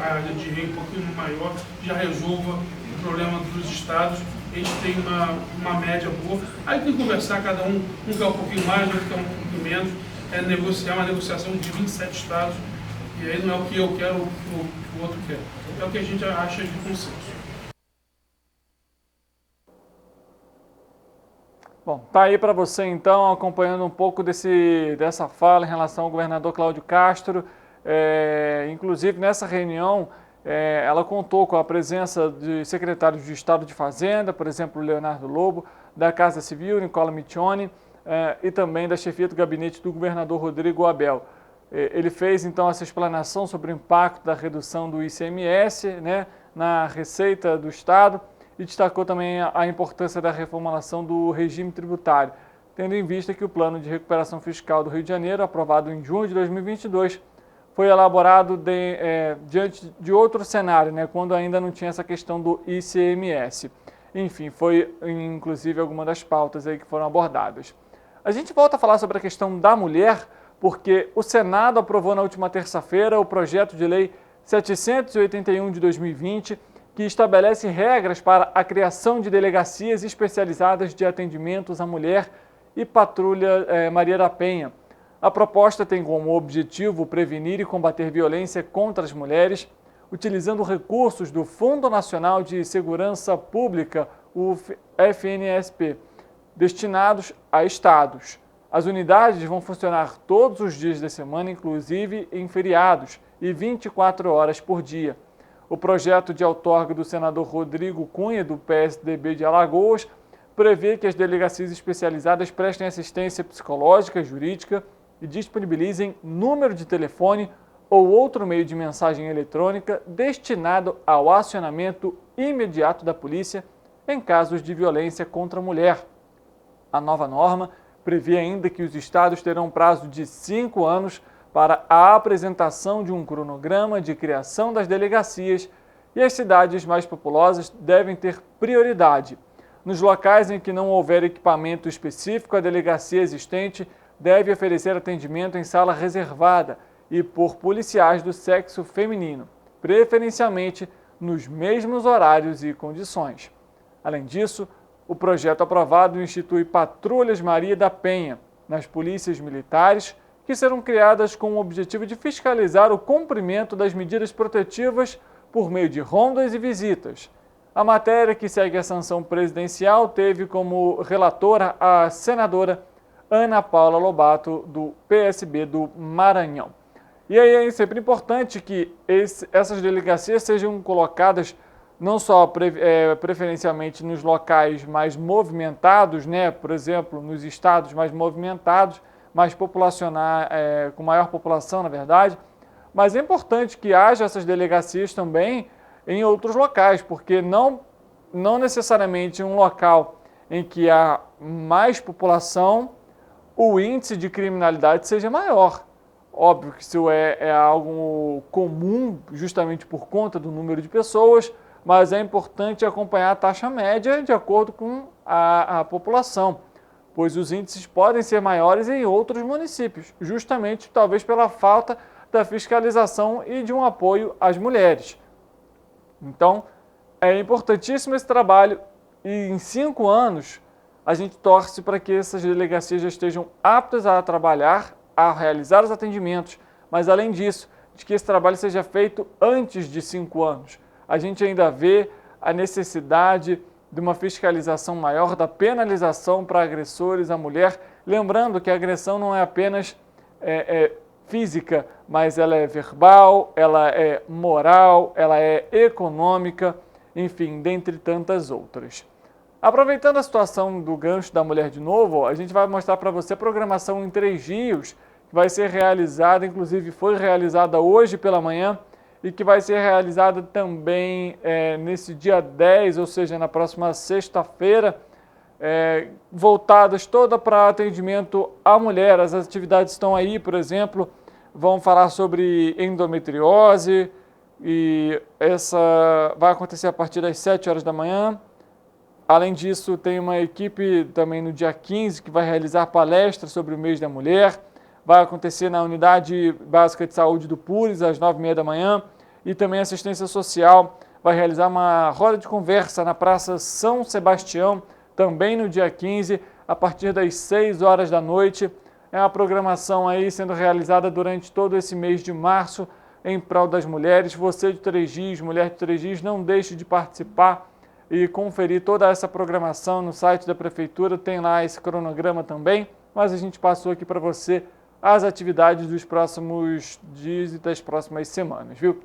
rei um pouquinho maior já resolva o problema dos estados. A gente tem uma média boa, aí tem que conversar, cada um quer um pouquinho mais, outro quer um pouquinho menos, negociar uma negociação de 27 estados, e aí não é o que eu quero, o que o outro quer, é o que a gente acha de consenso. Bom, tá aí para você então, acompanhando um pouco dessa fala em relação ao governador Cláudio Castro. Inclusive nessa reunião, ela contou com a presença de secretários de Estado de Fazenda, por exemplo, Leonardo Lobo, da Casa Civil, Nicola Miccioni, e também da chefia do gabinete do governador Rodrigo Abel. Ele fez então essa explanação sobre o impacto da redução do ICMS na receita do Estado, e destacou também a importância da reformulação do regime tributário, tendo em vista que o Plano de Recuperação Fiscal do Rio de Janeiro, aprovado em junho de 2022, foi elaborado diante de outro cenário, quando ainda não tinha essa questão do ICMS. Enfim, foi inclusive alguma das pautas aí que foram abordadas. A gente volta a falar sobre a questão da mulher, porque o Senado aprovou na última terça-feira o projeto de lei 781 de 2020, que estabelece regras para a criação de delegacias especializadas de atendimentos à mulher e Patrulha Maria da Penha. A proposta tem como objetivo prevenir e combater violência contra as mulheres, utilizando recursos do Fundo Nacional de Segurança Pública, o FNSP, destinados a estados. As unidades vão funcionar todos os dias da semana, inclusive em feriados, e 24 horas por dia. O projeto de outorga do senador Rodrigo Cunha, do PSDB de Alagoas, prevê que as delegacias especializadas prestem assistência psicológica, jurídica e disponibilizem número de telefone ou outro meio de mensagem eletrônica destinado ao acionamento imediato da polícia em casos de violência contra a mulher. A nova norma prevê ainda que os estados terão prazo de 5 anos para a apresentação de um cronograma de criação das delegacias e as cidades mais populosas devem ter prioridade. Nos locais em que não houver equipamento específico, a delegacia existente deve oferecer atendimento em sala reservada e por policiais do sexo feminino, preferencialmente nos mesmos horários e condições. Além disso, o projeto aprovado institui patrulhas Maria da Penha nas polícias militares, que serão criadas com o objetivo de fiscalizar o cumprimento das medidas protetivas por meio de rondas e visitas. A matéria que segue a sanção presidencial teve como relatora a senadora Ana Paula Lobato, do PSB do Maranhão. E aí é sempre importante que essas delegacias sejam colocadas não só preferencialmente nos locais mais movimentados, né? Por exemplo, nos estados mais movimentados, mais populacionais, com maior população, na verdade, mas é importante que haja essas delegacias também em outros locais, porque não necessariamente em um local em que há mais população, o índice de criminalidade seja maior. Óbvio que isso é algo comum justamente por conta do número de pessoas, mas é importante acompanhar a taxa média de acordo com a população, pois os índices podem ser maiores em outros municípios, justamente talvez pela falta da fiscalização e de um apoio às mulheres. Então, é importantíssimo esse trabalho e em 5 anos a gente torce para que essas delegacias já estejam aptas a trabalhar, a realizar os atendimentos, mas além disso, de que esse trabalho seja feito antes de 5 anos. A gente ainda vê a necessidade de uma fiscalização maior, da penalização para agressores à mulher, lembrando que a agressão não é apenas física, mas ela é verbal, ela é moral, ela é econômica, enfim, dentre tantas outras. Aproveitando a situação do gancho da mulher de novo, a gente vai mostrar para você a programação em 3 dias, que vai ser realizada, inclusive foi realizada hoje pela manhã, e que vai ser realizada também nesse dia 10, ou seja, na próxima sexta-feira, voltadas toda para atendimento à mulher. As atividades estão aí, por exemplo, vão falar sobre endometriose, e essa vai acontecer a partir das 7 horas da manhã. Além disso, tem uma equipe também no dia 15 que vai realizar palestras sobre o mês da mulher. Vai acontecer na Unidade Básica de Saúde do Pures, às 9h30 da manhã. E também a assistência social vai realizar uma roda de conversa na Praça São Sebastião, também no dia 15, a partir das 6 horas da noite. É uma programação aí sendo realizada durante todo esse mês de março em prol das mulheres. Você de 3 dias, mulher de 3 dias, não deixe de participar e conferir toda essa programação no site da Prefeitura. Tem lá esse cronograma também, mas a gente passou aqui para você as atividades dos próximos dias e das próximas semanas, viu?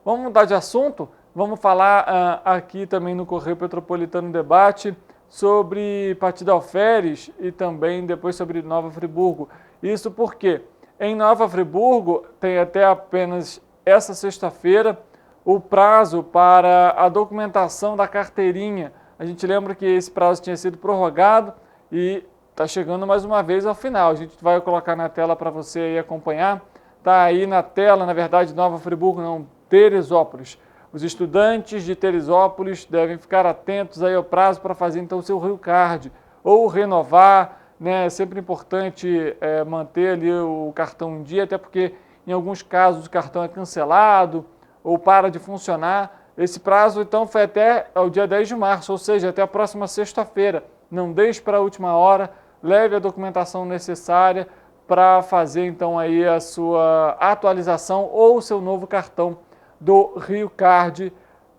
Vamos mudar de assunto? Vamos falar aqui também no Correio Petropolitano Debate sobre Partido Alferes e também depois sobre Nova Friburgo. Isso porque em Nova Friburgo tem até apenas essa sexta-feira o prazo para a documentação da carteirinha. A gente lembra que esse prazo tinha sido prorrogado e está chegando mais uma vez ao final. A gente vai colocar na tela para você aí acompanhar. Está aí na tela, na verdade, Nova Friburgo, não, Teresópolis. Os estudantes de Teresópolis devem ficar atentos aí ao prazo para fazer então o seu Rio Card ou renovar, né? É sempre importante manter ali o cartão em dia, até porque em alguns casos o cartão é cancelado ou para de funcionar. Esse prazo então foi até o dia 10 de março, ou seja, até a próxima sexta-feira. Não deixe para a última hora, leve a documentação necessária para fazer então aí a sua atualização ou o seu novo cartão do Rio Card.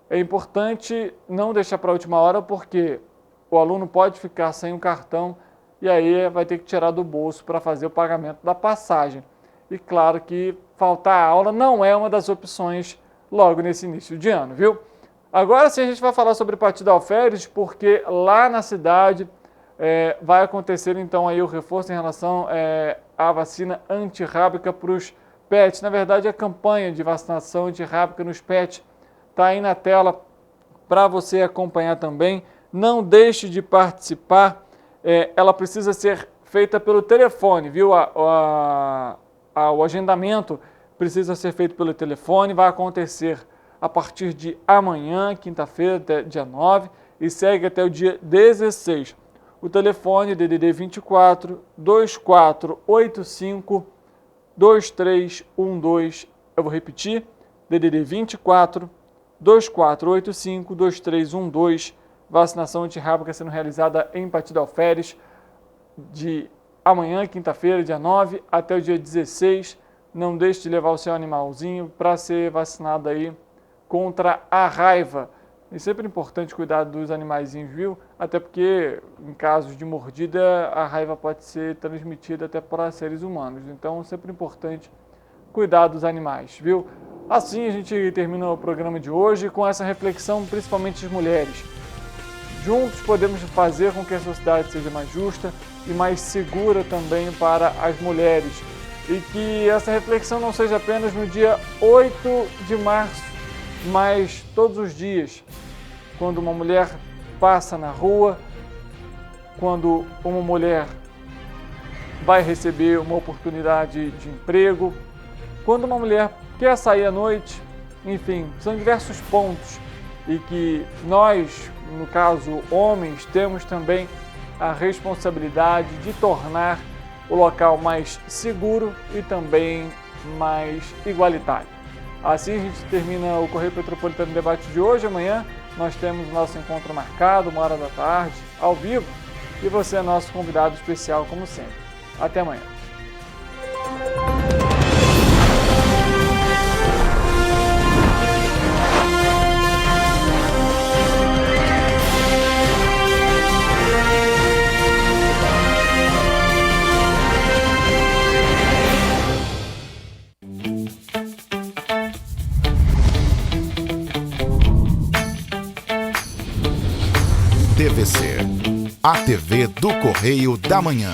É importante não deixar para a última hora, porque o aluno pode ficar sem o cartão e aí vai ter que tirar do bolso para fazer o pagamento da passagem. E claro que faltar a aula não é uma das opções logo nesse início de ano, viu? Agora sim a gente vai falar sobre Partido Alferes, porque lá na cidade vai acontecer então aí o reforço em relação à vacina antirrábica para os pets. Na verdade, a campanha de vacinação antirrábica nos pets está aí na tela para você acompanhar também. Não deixe de participar, ela precisa ser feita pelo telefone, viu? O agendamento precisa ser feito pelo telefone, vai acontecer a partir de amanhã, quinta-feira, dia 9, e segue até o dia 16. O telefone DDD 24 2485 2312, eu vou repetir, DDD 24 2485 2312, vacinação antirrábica sendo realizada em Partido Alferes de amanhã, quinta-feira, dia 9, até o dia 16. Não deixe de levar o seu animalzinho para ser vacinado aí contra a raiva. É sempre importante cuidar dos animaizinhos, viu? Até porque, em casos de mordida, a raiva pode ser transmitida até para seres humanos. Então, é sempre importante cuidar dos animais, viu? Assim, a gente termina o programa de hoje com essa reflexão, principalmente das mulheres. Juntos podemos fazer com que a sociedade seja mais justa e mais segura também para as mulheres. E que essa reflexão não seja apenas no dia 8 de março, mas todos os dias, quando uma mulher passa na rua, quando uma mulher vai receber uma oportunidade de emprego, quando uma mulher quer sair à noite, enfim, são diversos pontos e que nós, no caso homens, temos também a responsabilidade de tornar o local mais seguro e também mais igualitário. Assim a gente termina o Correio Petropolitano Debate de hoje. Amanhã nós temos o nosso encontro marcado, 13h, ao vivo, e você é nosso convidado especial, como sempre. Até amanhã. TVC, a TV do Correio da Manhã.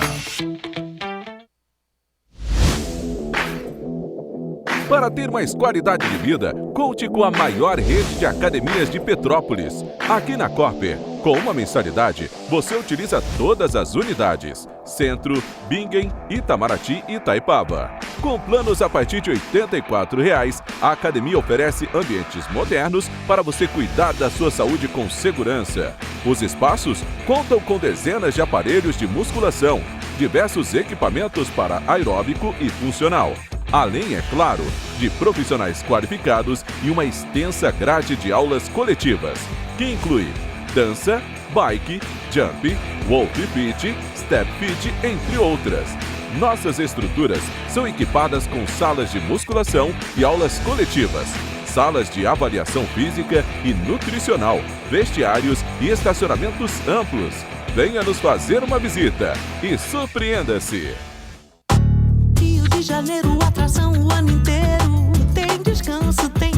Para ter mais qualidade de vida, conte com a maior rede de academias de Petrópolis. Aqui na Corpe, com uma mensalidade, você utiliza todas as unidades: Centro, Bingen, Itamaraty e Itaipava. Com planos a partir de R$ 84,00, a academia oferece ambientes modernos para você cuidar da sua saúde com segurança. Os espaços contam com dezenas de aparelhos de musculação, diversos equipamentos para aeróbico e funcional. Além, é claro, de profissionais qualificados e uma extensa grade de aulas coletivas, que inclui dança, bike, jump, wall fit, step fit, entre outras. Nossas estruturas são equipadas com salas de musculação e aulas coletivas, salas de avaliação física e nutricional, vestiários e estacionamentos amplos. Venha nos fazer uma visita e surpreenda-se! Rio de Janeiro, atração o ano inteiro. Tem descanso, tem